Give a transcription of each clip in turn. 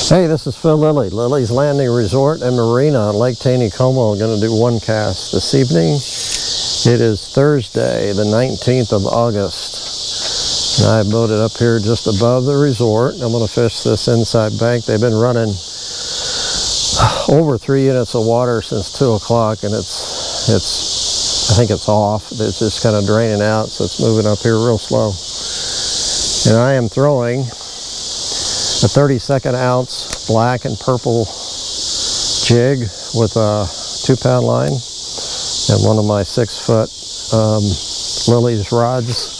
Hey, this is Phil Lilley, Lilley's Landing Resort and Marina on Lake Taneycomo. I'm going to do one cast this evening. It is Thursday, the 19th of August. And I boated up here just above the resort. I'm going to fish this inside bank. They've been running over 3 units of water since 2 o'clock, and I think it's off. It's just kind of draining out, so it's moving up here real slow. And I am throwing a 32nd ounce black and purple jig with a 2-pound line and one of my 6-foot Lilleys rods.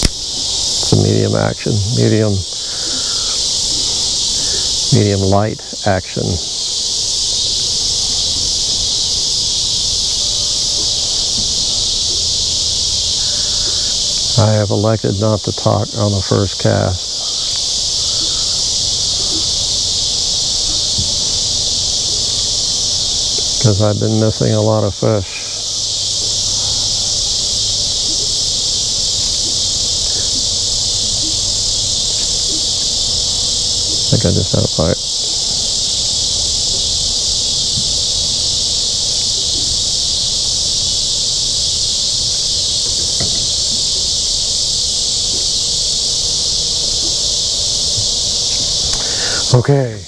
It's a medium action, medium light action. I have elected not to talk on the first cast. Because I've been missing a lot of fish. I think I just had a bite. Okay,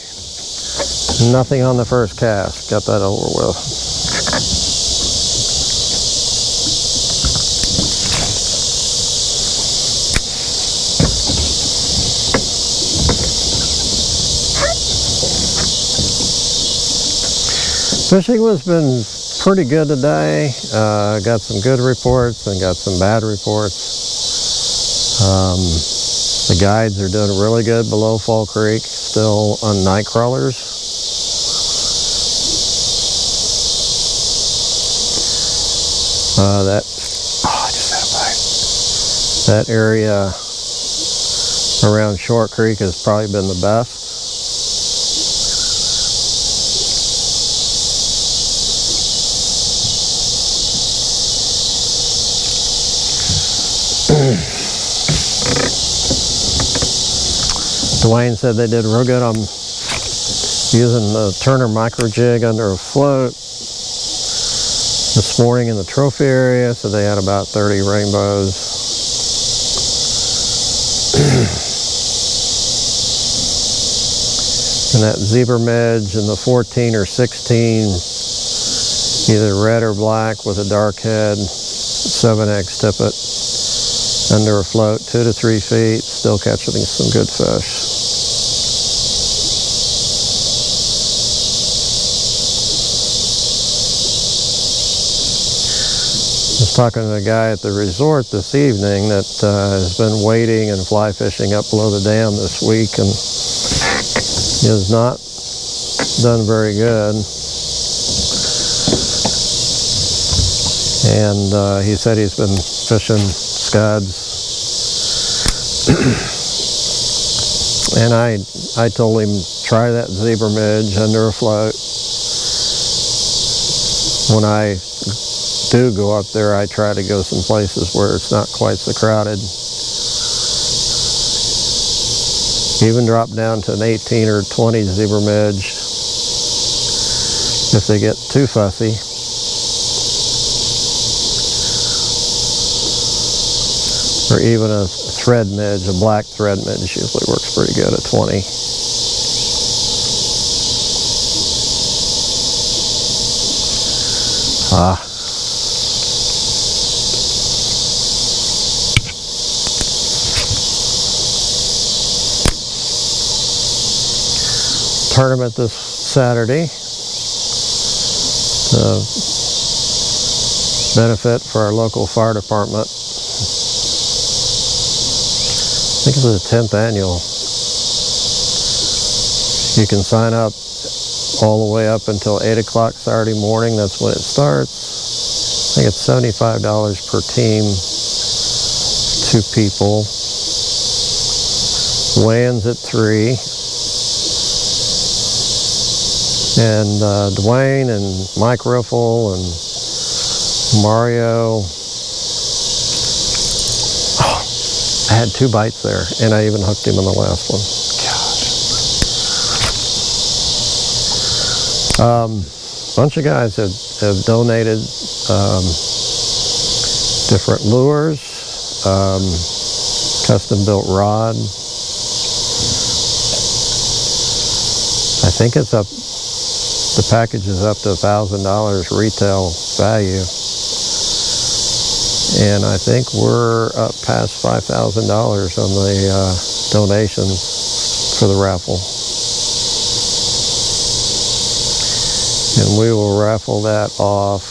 nothing on the first cast. Got that over with. Fishing has been pretty good today. Got some good reports and got some bad reports. The guides are doing really good below Fall Creek, still on night crawlers. I just had a bite. That area around Short Creek has probably been the best. Dwayne said they did real good on using the Turner micro jig under a float this morning in the trophy area, so they had about 30 rainbows. And that zebra midge and the 14 or 16, either red or black with a dark head, 7X tippet, under a float, 2 to 3 feet, still catching some good fish. I was talking to a guy at the resort this evening that has been wading and fly fishing up below the dam this week, and he has not done very good. And he said he's been fishing scuds. And I told him, try that zebra midge under a float. When I do go up there, I try to go some places where it's not quite so crowded. Even drop down to an 18 or 20 zebra midge if they get too fussy. Or even a thread midge, a black thread midge usually works pretty good at 20. Tournament this Saturday. Benefit for our local fire department. I think it's the 10th annual. You can sign up all the way up until 8 o'clock Saturday morning. That's when it starts. I think it's $75 per team, 2 people. Weigh-ins at 3. And Dwayne and Mike Riffle and Mario. I had 2 bites there, and I even hooked him on the last one. God. Bunch of guys have donated different lures, custom built rod. I think it's up, the package is up to $1,000 retail value. And I think we're up past $5,000 on the donations for the raffle. And we will raffle that off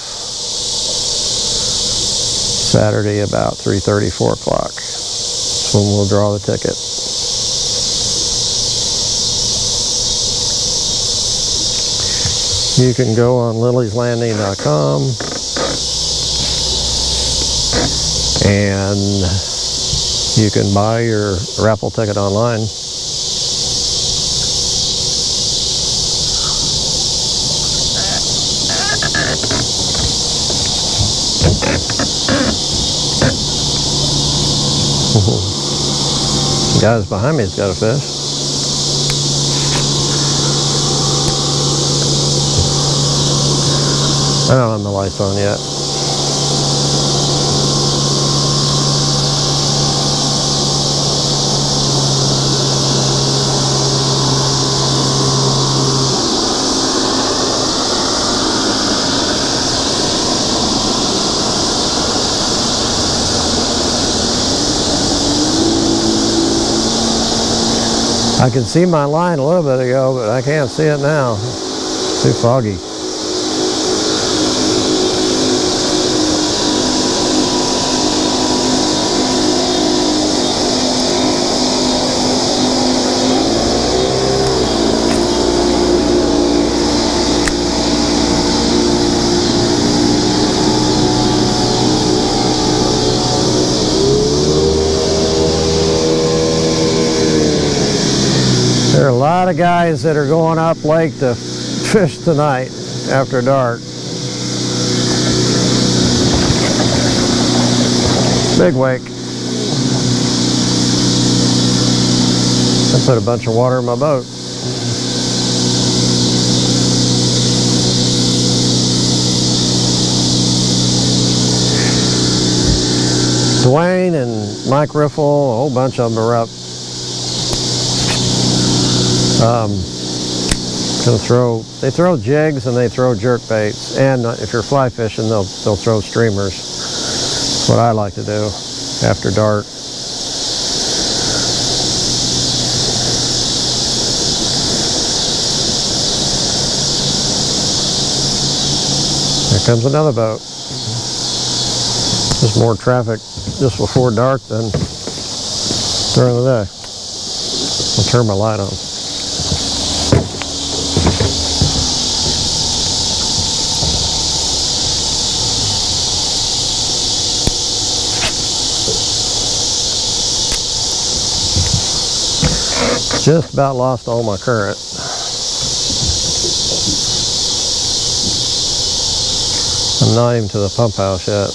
Saturday about 3:30, 4 o'clock. That's when we'll draw the ticket. You can go on lilleyslanding.com and you can buy your raffle ticket online. The guys behind me's got a fish. I don't have the lights on yet. I could see my line a little bit ago, but I can't see it now. It's too foggy. There are a lot of guys that are going up lake to fish tonight after dark. Big wake. I put a bunch of water in my boat. Dwayne and Mike Riffle, a whole bunch of them are up. They throw jigs and they throw jerk baits, and if you're fly fishing, they'll throw streamers. That's what I like to do after dark. Here comes another boat. There's more traffic just before dark than during the day. I'll turn my light on. Just about lost all my current. I'm not even to the pump house yet.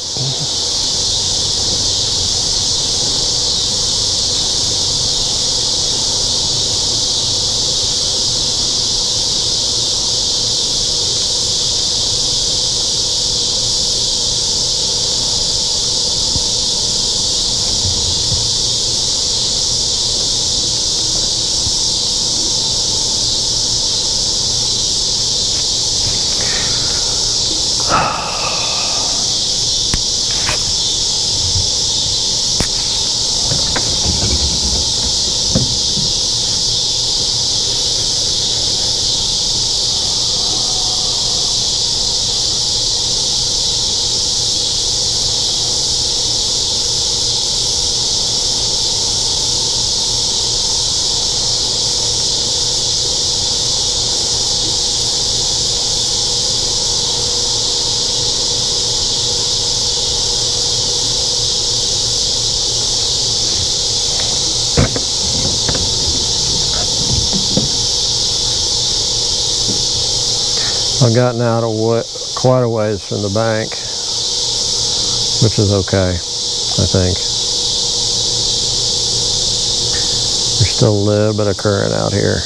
I've gotten out quite a ways from the bank, which is okay, I think. There's still a little bit of current out here.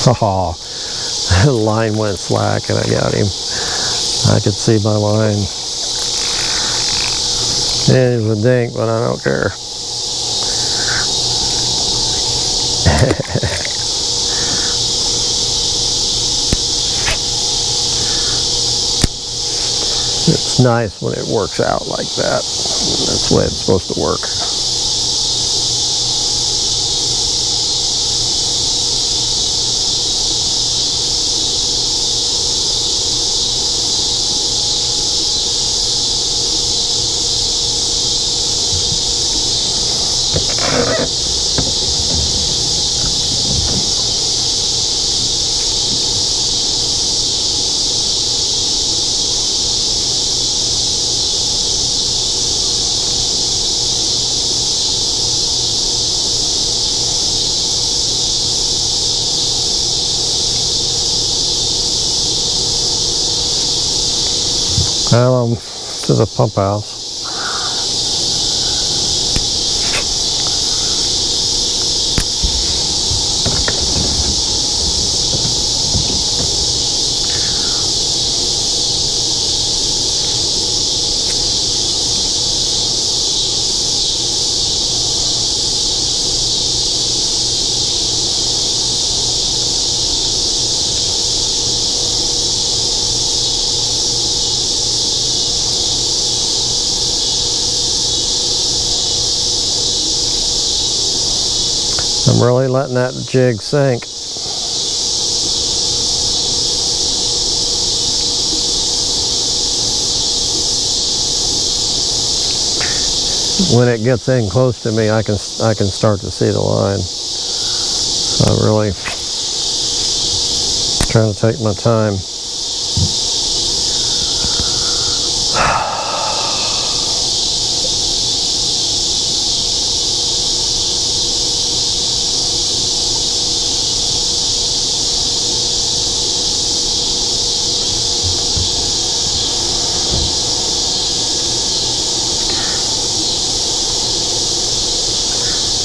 Oh, the line went slack and I got him. I could see my line. It was a dink, but I don't care. It's nice when it works out like that. That's the way it's supposed to work. Well, to the pump house. I'm really letting that jig sink. When it gets in close to me, I can start to see the line. So I'm really trying to take my time.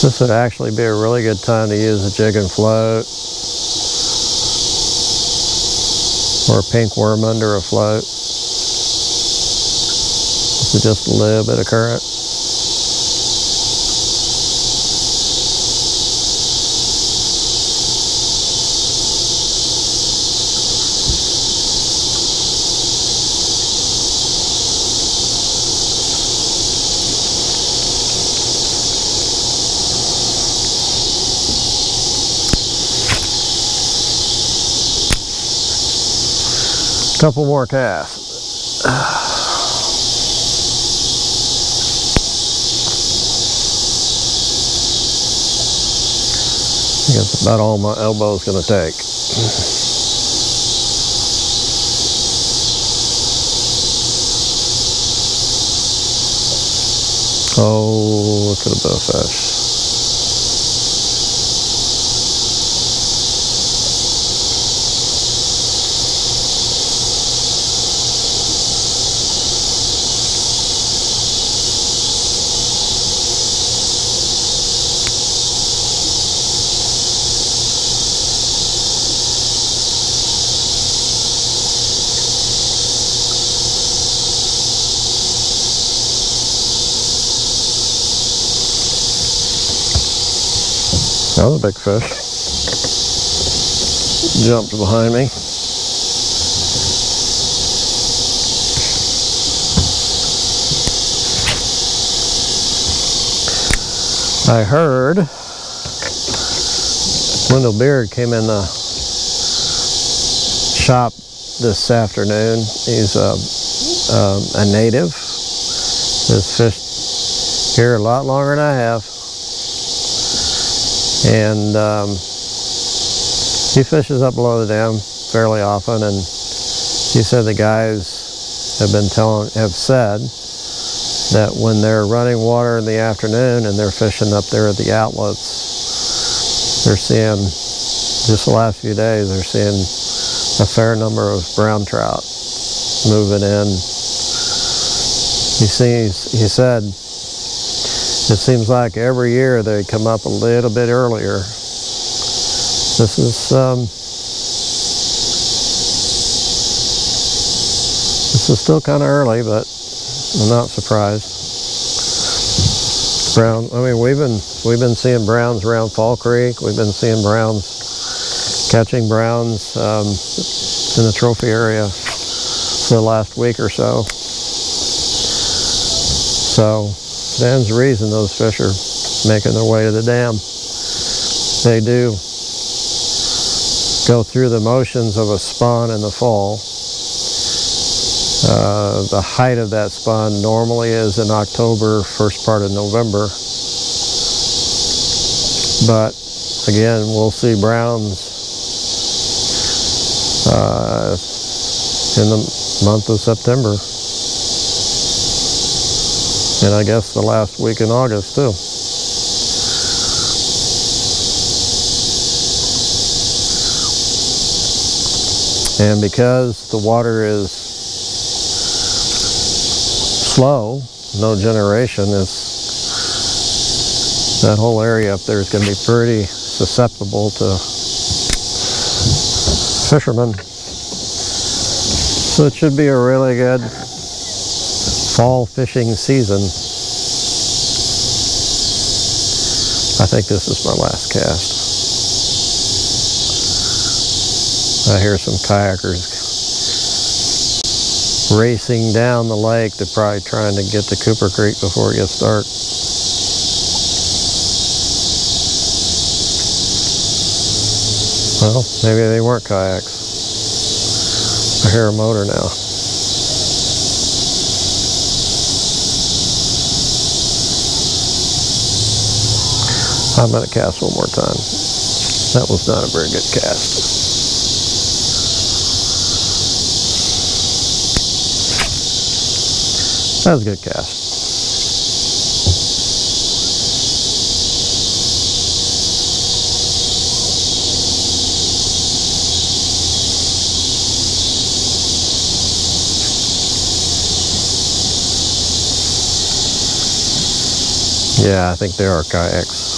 This would actually be a really good time to use a jig and float, or a pink worm under a float. With just a little bit of current. Couple more casts. I think that's about all my elbow's gonna take. Oh, look at the fish. That was a big fish. Jumped behind me. I heard Wendell Beard came in the shop this afternoon. He's a native. He's fished here a lot longer than I have. And he fishes up below the dam fairly often, and he said the guys have said that when they're running water in the afternoon and they're fishing up there at the outlets, they're seeing, just the last few days, they're seeing a fair number of brown trout moving in. He said it seems like every year they come up a little bit earlier. This is This is still kind of early, but I'm not surprised. Brown. I mean, we've been seeing browns around Fall Creek. We've been seeing browns, catching browns in the trophy area for the last week or so. So stands to reason those fish are making their way to the dam. They do go through the motions of a spawn in the fall. The height of that spawn normally is in October, first part of November. But again, we'll see browns in the month of September. And I guess the last week in August too. And because the water is slow, no generation, that whole area up there is going to be pretty susceptible to fishermen. So it should be a really good fall fishing season. I think this is my last cast. I hear some kayakers racing down the lake. They're probably trying to get to Cooper Creek before it gets dark. Well, maybe they weren't kayaks. I hear a motor now. I'm going to cast one more time. That was not a very good cast. That was a good cast. Yeah, I think they are kayaks.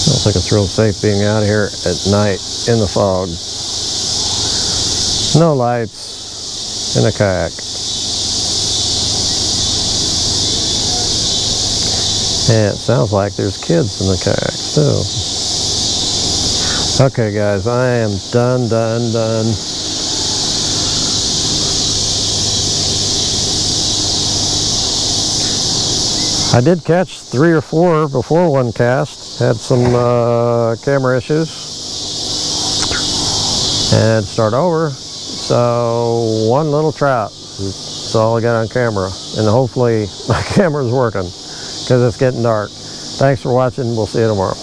I don't think it's real safe being out here at night in the fog. No lights in a kayak. And it sounds like there's kids in the kayaks too. Okay guys, I am done. I did catch 3 or 4 before one cast. Had some camera issues. And start over. So one little trout. That's all I got on camera. And hopefully my camera's working because it's getting dark. Thanks for watching. We'll see you tomorrow.